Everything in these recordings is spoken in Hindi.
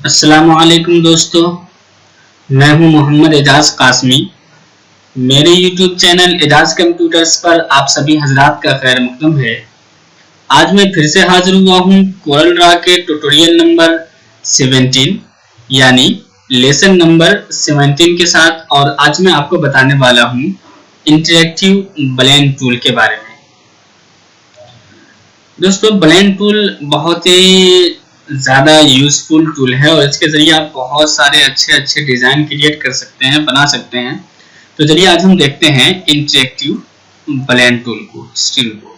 अस्सलामुअलैकुम दोस्तों, मैं हूं मोहम्मद एजाज कासमी। मेरे YouTube चैनल एजाज कंप्यूटर्स पर आप सभी हजरात का खैर मकदम है। आज मैं फिर से हाजिर हुआ हूं कोरल ड्रा के ट्यूटोरियल नंबर 17 यानी लेसन नंबर 17 के साथ। और आज मैं आपको बताने वाला हूं इंटरेक्टिव ब्लेंड टूल के बारे में। दोस्तों, ब्लेंड टूल बहुत ही ज़्यादा यूजफुल टूल है और इसके ज़रिए आप बहुत सारे अच्छे डिज़ाइन क्रिएट कर सकते हैं, बना सकते हैं। तो चलिए आज हम देखते हैं इंटरेक्टिव ब्लेंड टूल को, स्टील को।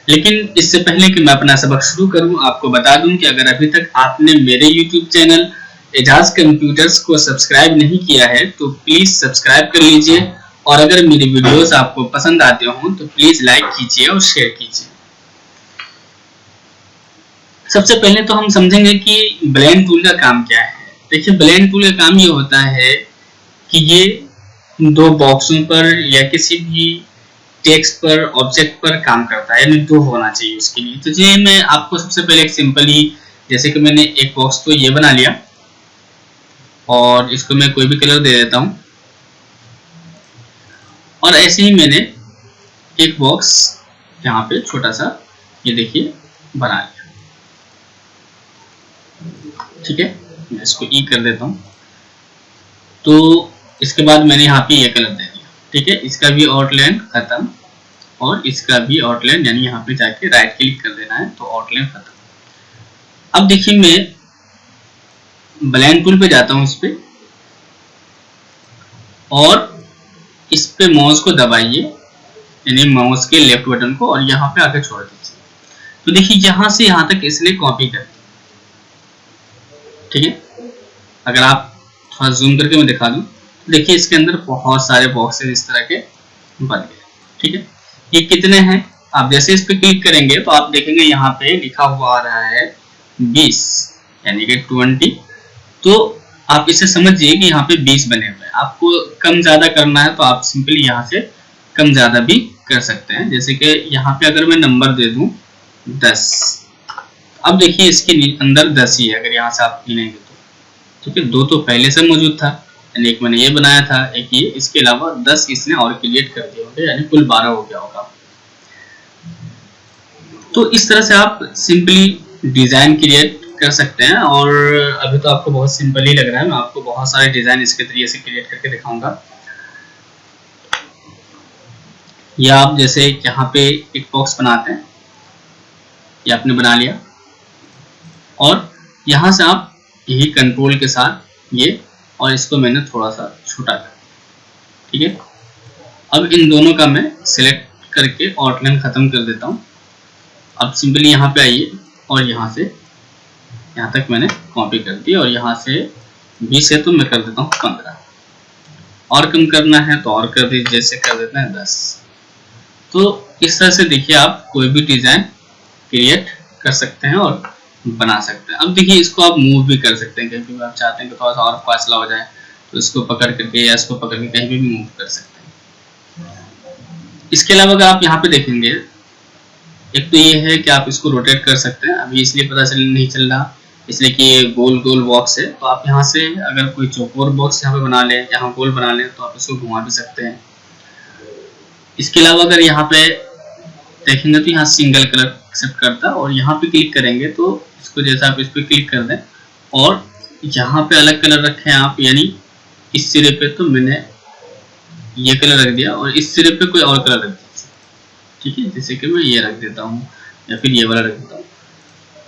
लेकिन इससे पहले कि मैं अपना सबक शुरू करूं, आपको बता दूं कि अगर अभी तक आपने मेरे YouTube चैनल एजाज कंप्यूटर्स को सब्सक्राइब नहीं किया है तो प्लीज़ सब्सक्राइब कर लीजिए। और अगर मेरी वीडियोस आपको पसंद आते हों तो प्लीज़ लाइक कीजिए और शेयर कीजिए। सबसे पहले तो हम समझेंगे कि ब्लेंड टूल का काम क्या है। देखिए, ब्लेंड टूल का काम ये होता है कि ये दो बॉक्सों पर या किसी भी टेक्स्ट पर, ऑब्जेक्ट पर काम करता है, यानी दो होना चाहिए उसके लिए। तो ये मैं आपको सबसे पहले एक सिंपल ही, जैसे कि मैंने एक बॉक्स तो ये बना लिया और इसको मैं कोई भी कलर दे देता हूं। और ऐसे ही मैंने एक बॉक्स यहाँ पे छोटा सा, ये देखिए, बना लिया। ठीक है, मैं इसको ई कर देता हूँ। तो इसके बाद मैंने यहाँ पे ये कलर दे दिया। ठीक है, इसका भी आउटलाइन खत्म और इसका भी आउटलाइन, यानी यहाँ पे जाके राइट क्लिक कर देना है तो आउटलाइन खत्म। अब देखिए, मैं ब्लेंड टूल पे जाता हूँ, इस पे, और इस पे माउस को दबाइए, यानी माउस के लेफ्ट बटन को, और यहाँ पे आके छोड़ दीजिए। तो देखिए, यहाँ से यहाँ तक इसलिए कॉपी कर दी। ठीक है, अगर आप थोड़ा जूम करके मैं दिखा दूं, देखिए इसके अंदर बहुत सारे बॉक्सेस इस तरह के बन गए। ठीक है, ये कितने हैं? आप जैसे इस पे क्लिक करेंगे तो आप देखेंगे यहाँ पे लिखा हुआ आ रहा है 20, यानी कि 20। तो आप इसे समझिए कि यहाँ पे 20 बने हुए हैं। आपको कम ज्यादा करना है तो आप सिंपली यहाँ से कम ज्यादा भी कर सकते हैं। जैसे कि यहाँ पे अगर मैं नंबर दे दूं 10, अब देखिए इसके अंदर 10 ही है अगर यहाँ से आप गिनेंगे तो। ठीक है, दो तो पहले से मौजूद था, यानी एक मैंने ये बनाया था, एक ये, इसके अलावा 10 इसने और क्रिएट कर दिए होंगे, यानी कुल 12 हो गया होगा। तो इस तरह से आप सिंपली डिजाइन क्रिएट कर सकते हैं। और अभी तो आपको बहुत सिंपल ही लग रहा है, मैं आपको बहुत सारे डिजाइन इसके तरीके से क्रिएट करके दिखाऊंगा। या आप जैसे यहाँ पे एक बॉक्स बनाते हैं, ये आपने बना लिया, और यहाँ से आप यही कंट्रोल के साथ ये, और इसको मैंने थोड़ा सा छोटा कर दिया। ठीक है, अब इन दोनों का मैं सिलेक्ट करके आउटलाइन खत्म कर देता हूँ। अब सिंपली यहाँ पे आइए और यहाँ से यहाँ तक मैंने कॉपी कर दी, और यहाँ से 20 है तो मैं कर देता हूँ 15, और कम करना है तो और कर दीजिए, जैसे कर देते हैं 10। तो इस तरह से देखिए आप कोई भी डिजाइन क्रिएट कर सकते हैं और बना सकते हैं। अब देखिए, इसको आप मूव भी कर सकते हैं, कहीं भी आप चाहते हैं कि थोड़ा सा और फासला हो जाए तो इसको पकड़ करके या इसको पकड़ के कहीं भी मूव कर सकते हैं। इसके अलावा अगर आप यहाँ पे देखेंगे, एक तो ये है कि आप इसको रोटेट कर सकते हैं। अभी इसलिए पता नहीं चल रहा, इसलिए कि ये गोल गोल बॉक्स है। तो आप यहाँ से अगर कोई चौकोर बॉक्स यहाँ पे बना लें, यहाँ गोल बना लें, तो आप इसको घुमा भी सकते हैं। इसके अलावा अगर यहाँ पे देखेंगे तो यहाँ सिंगल कलर एक्सेप्ट करता है, और यहाँ पे क्लिक करेंगे तो इसको, जैसा आप इस पे क्लिक कर दें और यहाँ पे अलग कलर रखें आप, यानी इस सिरे पे तो मैंने ये कलर रख दिया और इस सिरे पे कोई और कलर रख दीजिए। ठीक है, जैसे कि मैं ये रख देता हूँ या फिर ये वाला रख देता हूँ।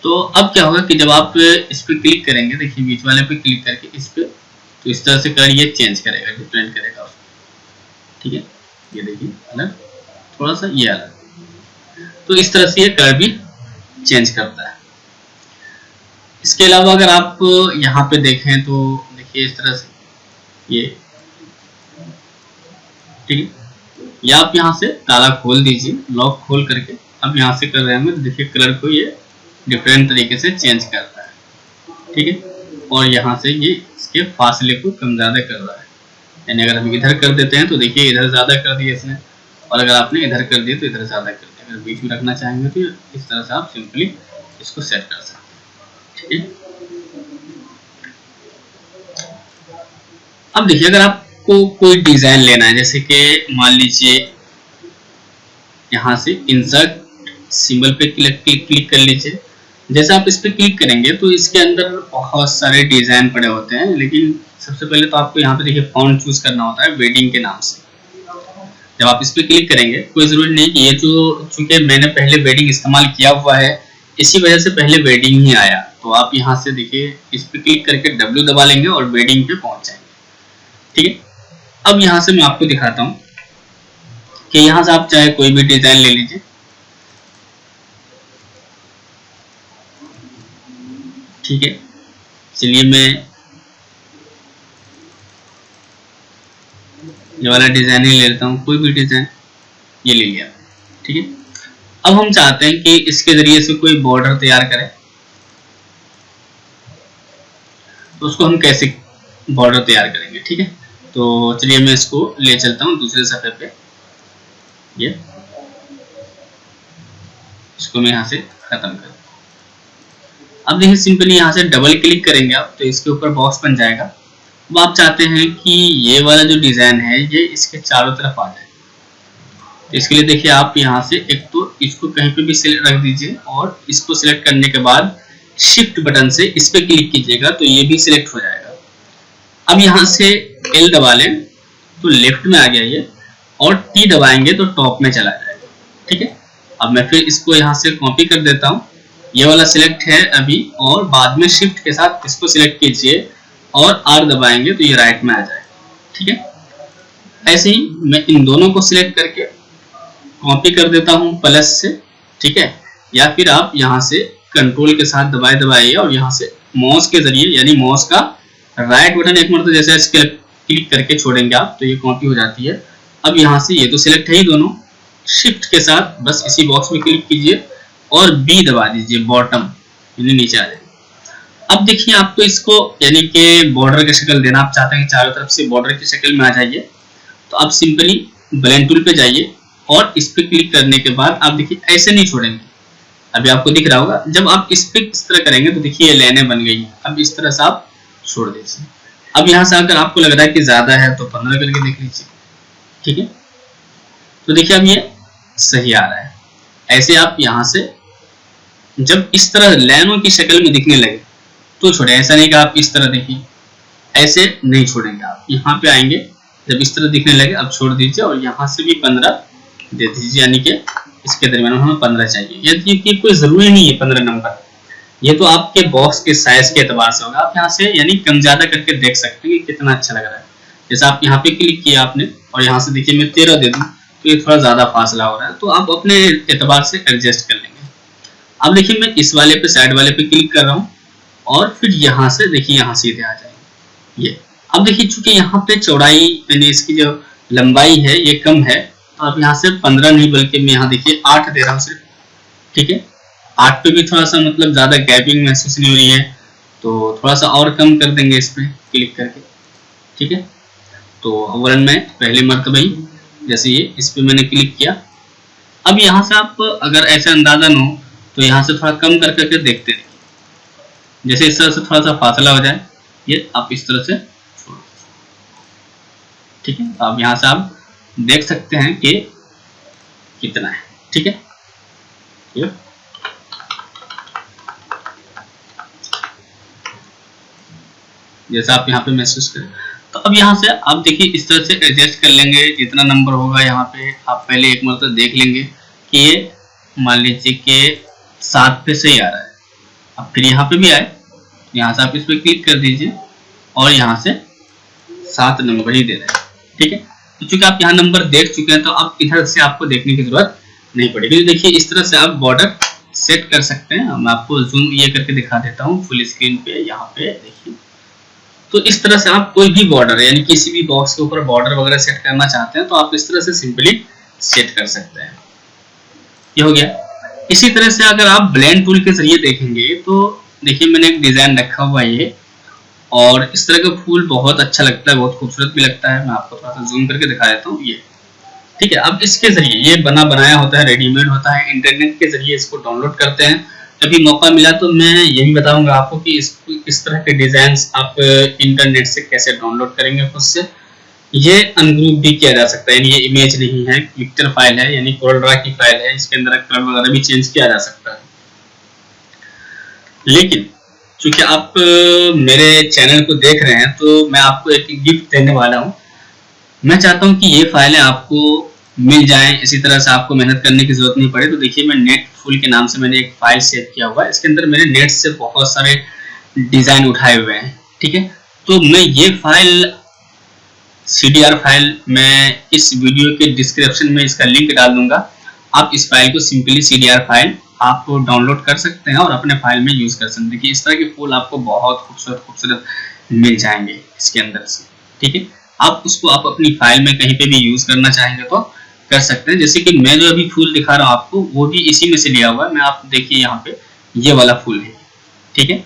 तो अब क्या होगा कि जब आप इस पे क्लिक करेंगे, देखिए बीच वाले पे क्लिक करके इस पे, तो इस तरह से कलर ये चेंज करेगा, डिफरेंट करेगा उसको। ठीक है, ये देखिए अलग, थोड़ा सा ये अलग। तो इस तरह से ये कलर भी चेंज करता है। इसके अलावा अगर आप यहाँ पे देखें तो देखिए इस तरह से ये, ठीक है, या आप यहाँ से ताला खोल दीजिए, लॉक खोल करके। अब यहाँ से कर रहे हैं, तो देखिए कलर को ये डिफरेंट तरीके से चेंज करता है। ठीक है, और यहाँ से ये इसके फासले को कम ज्यादा कर रहा है, यानी अगर हम इधर कर देते हैं तो देखिए इधर ज्यादा कर दिया इसने, और अगर आपने इधर कर दिया तो इधर ज्यादा कर दिया। अगर बीच में रखना चाहेंगे तो इस तरह से आप सिंपली इसको सेट कर सकते हैं। ठीक है, अब देखिए अगर आपको कोई डिजाइन लेना है, जैसे कि मान लीजिए यहाँ से इंसर्ट सिंबल पे क्लिक कर लीजिए। जैसे आप इस पे क्लिक करेंगे तो इसके अंदर बहुत सारे डिजाइन पड़े होते हैं, लेकिन सबसे पहले तो आपको यहाँ पे देखिए फॉन्ट चूज करना होता है वेडिंग के नाम से। जब आप इस पे क्लिक करेंगे, कोई जरूरी नहीं कि ये जो, चूंकि मैंने पहले वेडिंग इस्तेमाल किया हुआ है इसी वजह से पहले वेडिंग ही आया, तो आप यहाँ से देखिए इस पे क्लिक करके W दबा लेंगे और वेडिंग पे पहुंच जाएंगे। ठीक है, अब यहाँ से मैं आपको दिखाता हूँ कि यहाँ से आप चाहे कोई भी डिजाइन ले लीजिए। ठीक है, चलिए मैं ये वाला डिजाइन ही ले लेता हूँ, कोई भी डिजाइन ये ले लिया। ठीक है, अब हम चाहते हैं कि इसके जरिए से कोई बॉर्डर तैयार करें, तो उसको हम कैसे बॉर्डर तैयार करेंगे। ठीक है, तो चलिए मैं इसको ले चलता हूँ दूसरे सफे पे। ये इसको मैं यहाँ से खत्म कर, अब देखिए सिंपली यहाँ से डबल क्लिक करेंगे आप तो इसके ऊपर बॉक्स बन जाएगा। अब आप चाहते हैं कि ये वाला जो डिजाइन है ये इसके चारों तरफ आ जाए, तो इसके लिए देखिए आप यहाँ से एक तो इसको कहीं पे भी सिलेक्ट रख दीजिए और इसको सिलेक्ट करने के बाद शिफ्ट बटन से इस पे क्लिक कीजिएगा तो ये भी सिलेक्ट हो जाएगा। अब यहाँ से L दबा लें तो लेफ्ट में आ गया ये, और T दबाएंगे तो टॉप में चला जाएगा। ठीक है, अब मैं फिर इसको यहाँ से कॉपी कर देता हूँ, ये वाला सिलेक्ट है अभी, और बाद में शिफ्ट के साथ इसको सिलेक्ट कीजिए और R दबाएंगे तो ये राइट में आ जाएगा। ठीक है, ऐसे ही मैं इन दोनों को सिलेक्ट करके कॉपी कर देता हूँ प्लस से। ठीक है, या फिर आप यहाँ से कंट्रोल के साथ दबाए दबाइए और यहाँ से माउस के जरिए यानी माउस का राइट बटन एक मरतबा जैसे इसके क्लिक करके छोड़ेंगे आप तो ये कॉपी हो जाती है। अब यहाँ से ये तो सिलेक्ट है ही दोनों, शिफ्ट के साथ बस इसी बॉक्स में क्लिक कीजिए और B दबा दीजिए, बॉटम यानी नीचे आ जाएगा। अब देखिए आपको इसको यानी कि बॉर्डर की शक्ल देना, आप चाहते हैं कि चारों तरफ से बॉर्डर की शक्ल में आ जाइए, तो आप सिंपली ब्लेंड टूल पे जाइए और इस पे क्लिक करने के बाद आप देखिए ऐसे नहीं छोड़ेंगे, अभी आपको दिख रहा होगा। जब आप इस पे इस तरह करेंगे तो देखिए ये लाइनें बन गई हैं, अब इस तरह से आप छोड़ दीजिए। अब यहाँ से अगर आपको लग रहा है कि ज्यादा है तो 15 करके देख लीजिए। ठीक है, तो देखिए अब ये सही आ रहा है। ऐसे आप यहाँ से जब इस तरह लाइनों की शक्ल में दिखने लगे तो छोड़े, ऐसा नहीं कि आप इस तरह देखिए, ऐसे नहीं छोड़ेंगे। आप यहाँ पे आएंगे, जब इस तरह दिखने लगे अब छोड़ दीजिए और यहाँ से भी 15 दे दीजिए, यानी कि इसके दरमियान हमें 15 चाहिए। ये कोई जरूरी नहीं है 15 नंबर, ये तो आपके बॉक्स के साइज के एतबार से होगा। आप यहाँ से यानी कम ज्यादा करके देख सकते हैं कि कितना अच्छा लग रहा है। जैसे आप यहाँ पे क्लिक किया आपने और यहाँ से देखिए मैं 13 दे दूं तो ये थोड़ा ज्यादा फासला हो रहा है, तो आप अपने एतबार से एडजस्ट कर लेंगे। अब देखिए मैं इस वाले पे साइड वाले पे क्लिक कर रहा हूँ और फिर यहाँ से देखिए यहाँ सीधे आ जाएंगे ये। अब देखिए चूंकि यहाँ पे चौड़ाई यानी इसकी जो लंबाई है ये कम है, तो आप यहाँ से 15 नहीं बल्कि मैं यहाँ देखिए 8 दे रहा हूँ सिर्फ। ठीक है, 8 पे भी थोड़ा सा मतलब ज्यादा गैपिंग महसूस नहीं हो रही है, तो थोड़ा सा और कम कर देंगे इस पे क्लिक करके। ठीक है, तो अवलन में पहले मरतबा ही जैसे ये इस पे मैंने क्लिक किया। अब यहाँ से आप अगर ऐसा अंदाजा न हो तो यहाँ से थोड़ा कम कर करके देखते रहिए, जैसे इस तरह से थोड़ा सा फासला हो जाए ये आप इस तरह से छोड़ दीजिए। ठीक है, तो अब यहाँ से आप देख सकते हैं कि कितना है। ठीक है, ये जैसा आप यहाँ पे महसूस करें, तो अब यहाँ से आप देखिए इस तरह से एडजस्ट कर लेंगे। जितना नंबर होगा यहाँ पे आप पहले एक मरतबा देख लेंगे कि ये मान लीजिए कि 7 पे सही आ रहा है। अब फिर यहाँ पे भी आए, यहाँ से आप इस पे क्लिक कर दीजिए और यहाँ से 7 नंबर ही दे दें। ठीक है, तो चूंकि आप यहाँ नंबर देख चुके हैं तो अब इधर से आपको देखने की जरूरत नहीं पड़ेगी। देखिए इस तरह से आप बॉर्डर सेट कर सकते हैं। मैं आपको जूम ये करके दिखा देता हूँ फुल स्क्रीन पे, यहाँ पे देखिए। तो इस तरह से आप कोई भी बॉर्डर यानी किसी भी बॉक्स के ऊपर बॉर्डर वगैरह सेट करना चाहते हैं तो आप इस तरह से सिंपली सेट कर सकते हैं। ये हो गया। इसी तरह से अगर आप ब्लेंड टूल के जरिए देखेंगे तो देखिए मैंने एक डिजाइन रखा हुआ है ये, और इस तरह का फूल बहुत अच्छा लगता है, बहुत खूबसूरत भी लगता है। मैं आपको थोड़ा सा जूम करके दिखा देता हूँ ये। ठीक है, अब इसके जरिए ये बना बनाया होता है, रेडीमेड होता है, इंटरनेट के जरिए इसको डाउनलोड करते हैं कभी मौका मिला तो मैं ये भी बताऊंगा आपको कि इस तरह के डिजाइन आप इंटरनेट से कैसे डाउनलोड करेंगे खुद से। ये अनग्रुप भी किया जा सकता है, यानी ये इमेज नहीं है, पिक्चर फाइल है, यानी कोरलड्रा की फाइल है, इसके अंदर कलर वगैरह भी चेंज किया जा सकता है। लेकिन चूंकि आप मेरे चैनल को देख रहे हैं तो मैं आपको एक गिफ्ट देने वाला हूं। मैं चाहता हूं कि ये फाइलें आपको मिल जाएं, इसी तरह से आपको मेहनत करने की जरूरत नहीं पड़े। तो देखिए, मैं नेटफुल के नाम से मैंने एक फाइल सेव किया हुआ है, इसके अंदर मैंने नेट से बहुत सारे डिजाइन उठाए हुए हैं, ठीक है। तो मैं ये फाइल CDR फाइल मैं इस वीडियो के डिस्क्रिप्शन में इसका लिंक डाल दूंगा। आप इस फाइल को सिंपली CDR फाइल आप डाउनलोड कर सकते हैं और अपने फाइल में यूज कर सकते हैं। देखिए, इस तरह के फूल आपको बहुत खूबसूरत खूबसूरत मिल जाएंगे इसके अंदर से, ठीक है। आप उसको आप अपनी फाइल में कहीं पे भी यूज करना चाहेंगे तो कर सकते हैं। जैसे कि मैं जो अभी फूल दिखा रहा हूँ आपको, वो भी इसी में से लिया हुआ है। मैं आप देखिए यहाँ पे ये वाला फूल है, ठीक है।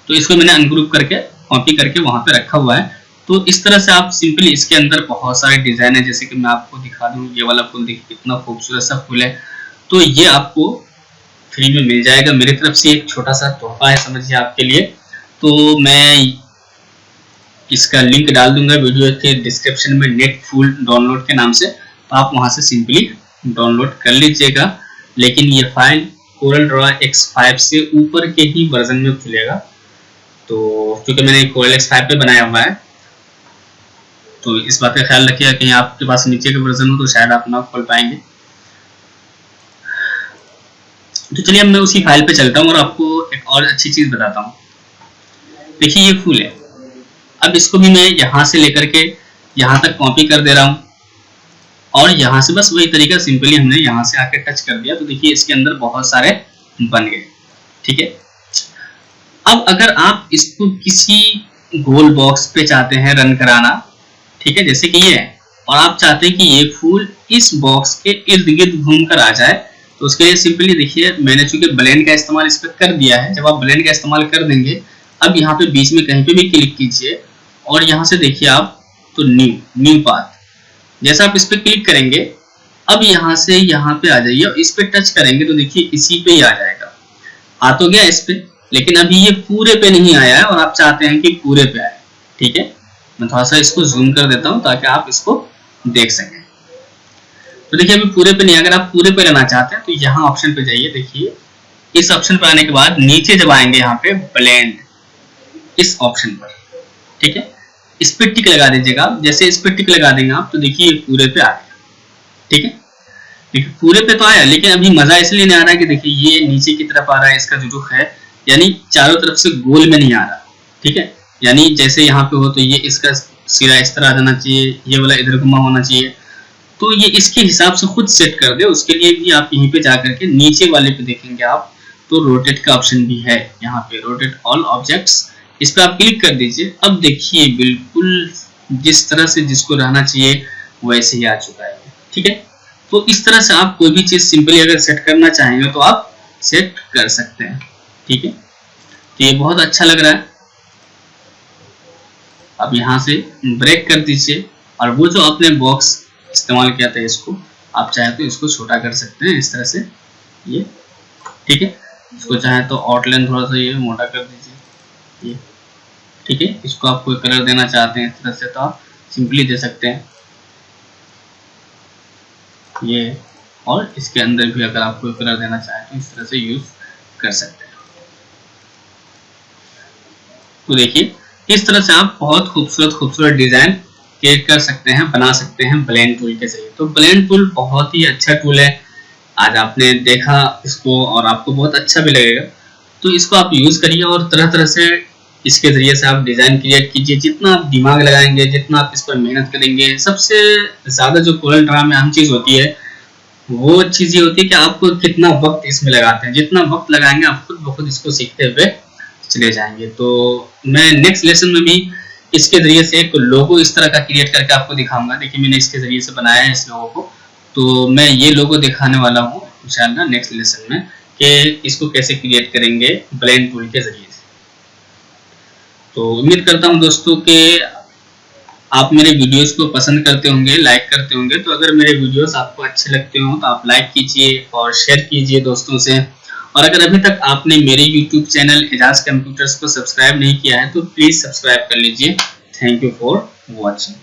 तो इसको मैंने अनग्रुप करके कॉपी करके वहां पे रखा हुआ है। तो इस तरह से आप सिंपली इसके अंदर बहुत सारे डिजाइन है, जैसे कि मैं आपको दिखा दूं, ये वाला फूल देखिए कितना खूबसूरत सा फूल है। तो ये आपको फ्री में मिल जाएगा, मेरी तरफ से एक छोटा सा तोहफा है समझिए आपके लिए। तो मैं इसका लिंक डाल दूंगा वीडियो के डिस्क्रिप्शन में, नेट फूल डाउनलोड के नाम से। तो आप वहां से सिंपली डाउनलोड कर लीजिएगा। लेकिन ये फाइल कोरलड्रा X5 से ऊपर के ही वर्जन में खुलेगा। तो क्योंकि मैंने कोरल X5 पे बनाया हुआ है, तो इस बात का ख्याल रखिएगा कहीं आपके पास नीचे का वर्जन हो तो शायद आप ना खोल पाएंगे। तो चलिए, अब मैं उसी फाइल पे चलता हूँ और आपको एक और अच्छी चीज बताता हूँ। देखिए, ये फूल है। अब इसको भी मैं यहाँ से लेकर के यहाँ तक कॉपी कर दे रहा हूँ और यहाँ से बस वही तरीका सिंपली हमने यहाँ से आके टच कर दिया। तो देखिए, इसके अंदर बहुत सारे बन गए, ठीक है। अब अगर आप इसको किसी गोल बॉक्स पे चाहते हैं रन कराना, ठीक है, जैसे कि ये है, और आप चाहते हैं कि ये फूल इस बॉक्स के इर्द गिर्द घूम कर आ जाए, तो उसके लिए सिंपली देखिए, मैंने चूंकि ब्लेंड का इस्तेमाल इस पर कर दिया है। जब आप ब्लेंड का इस्तेमाल कर देंगे, अब यहाँ पे बीच में कहीं पे भी क्लिक कीजिए और यहाँ से देखिए आप, तो न्यू पाथ, जैसा आप इस पे क्लिक करेंगे, अब यहाँ से यहाँ पे आ जाइए और इस पे टच करेंगे तो देखिए इसी पे ही आ जाएगा। आ तो गया इस पे, लेकिन अभी ये पूरे पे नहीं आया है और आप चाहते हैं कि पूरे पे आए, ठीक है। मैं थोड़ा सा इसको जूम कर देता हूं ताकि आप इसको देख सकें। तो देखिए, अभी पूरे पे नहीं, अगर आप पूरे पे रहना चाहते हैं तो यहाँ ऑप्शन पे जाइए। देखिए, इस ऑप्शन पर आने के बाद नीचे जब आएंगे यहाँ पे ब्लेंड, इस ऑप्शन पर, ठीक है, इस पे टिक लगा दीजिएगा। जैसे इस पे टिक लगा देंगे आप, तो देखिए पूरे पे आ गया, ठीक है। देखिए, पूरे पे तो आया, लेकिन अभी मजा इसलिए नहीं आ रहा है कि देखिए ये नीचे की तरफ आ रहा है, इसका जो रुख है, यानी चारों तरफ से गोल में नहीं आ रहा, ठीक है। यानी जैसे यहाँ पे हो तो ये इसका सिरा इस तरह आ जाना चाहिए, ये वाला इधर घुमा होना चाहिए। तो ये इसके हिसाब से खुद सेट कर दे। उसके लिए भी आप यहीं पे जाकर के नीचे वाले पे देखेंगे आप, तो रोटेट का ऑप्शन भी है यहाँ पे, रोटेट ऑल ऑब्जेक्ट्स, इस पर आप क्लिक कर दीजिए। अब देखिए, बिल्कुल जिस तरह से जिसको रहना चाहिए वैसे ही आ चुका है, ठीक है। तो इस तरह से आप कोई भी चीज सिंपली अगर सेट करना चाहेंगे तो आप सेट कर सकते हैं, ठीक है। तो ये बहुत अच्छा लग रहा है। अब यहाँ से ब्रेक कर दीजिए और वो जो आपने बॉक्स इस्तेमाल किया था, इसको आप चाहे तो इसको छोटा कर सकते हैं इस तरह से, ये, ठीक है। इसको चाहे तो आउटलाइन थोड़ा सा ये मोटा कर दीजिए, ये, ठीक है। इसको आप कोई कलर देना चाहते हैं इस तरह से तो आप सिंपली दे सकते हैं ये, और इसके अंदर भी अगर आप कोई कलर देना चाहें तो इस तरह से यूज कर सकते हैं। तो देखिए, इस तरह से आप बहुत खूबसूरत खूबसूरत डिजाइन क्रिएट कर सकते हैं, बना सकते हैं ब्लेंड टूल के जरिए। तो ब्लेंड टूल बहुत ही अच्छा टूल है, आज आपने देखा इसको और आपको बहुत अच्छा भी लगेगा। तो इसको आप यूज करिए और तरह तरह से इसके जरिए से आप डिजाइन क्रिएट कीजिए। जितना आप दिमाग लगाएंगे, जितना आप इस पर मेहनत करेंगे, सबसे ज्यादा जो कोरलड्रा में अहम चीज होती है वो चीज ये होती है कि आप कितना वक्त इसमें लगाते हैं। जितना वक्त लगाएंगे आप खुद ब खुद इसको सीखते हुए चले जाएंगे। तो मैं नेक्स्ट लेसन में भी इसके जरिए से एक लोगो इस तरह का क्रिएट करके आपको दिखाऊंगा। देखिए, मैंने इसके जरिए से बनाया है इस लोगो को, तो मैं ये लोगो दिखाने वाला हूँ इंशाल्लाह नेक्स्ट लेसन में कि इसको कैसे क्रिएट करेंगे ब्लेंड टूल के जरिए से। तो उम्मीद करता हूँ दोस्तों कि आप मेरे वीडियोस को पसंद करते होंगे, लाइक करते होंगे। तो अगर मेरे वीडियोस आपको अच्छे लगते हो तो आप लाइक कीजिए और शेयर कीजिए दोस्तों से, और अगर अभी तक आपने मेरे YouTube चैनल एजाज कंप्यूटर्स को सब्सक्राइब नहीं किया है तो प्लीज सब्सक्राइब कर लीजिए। Thank you for watching.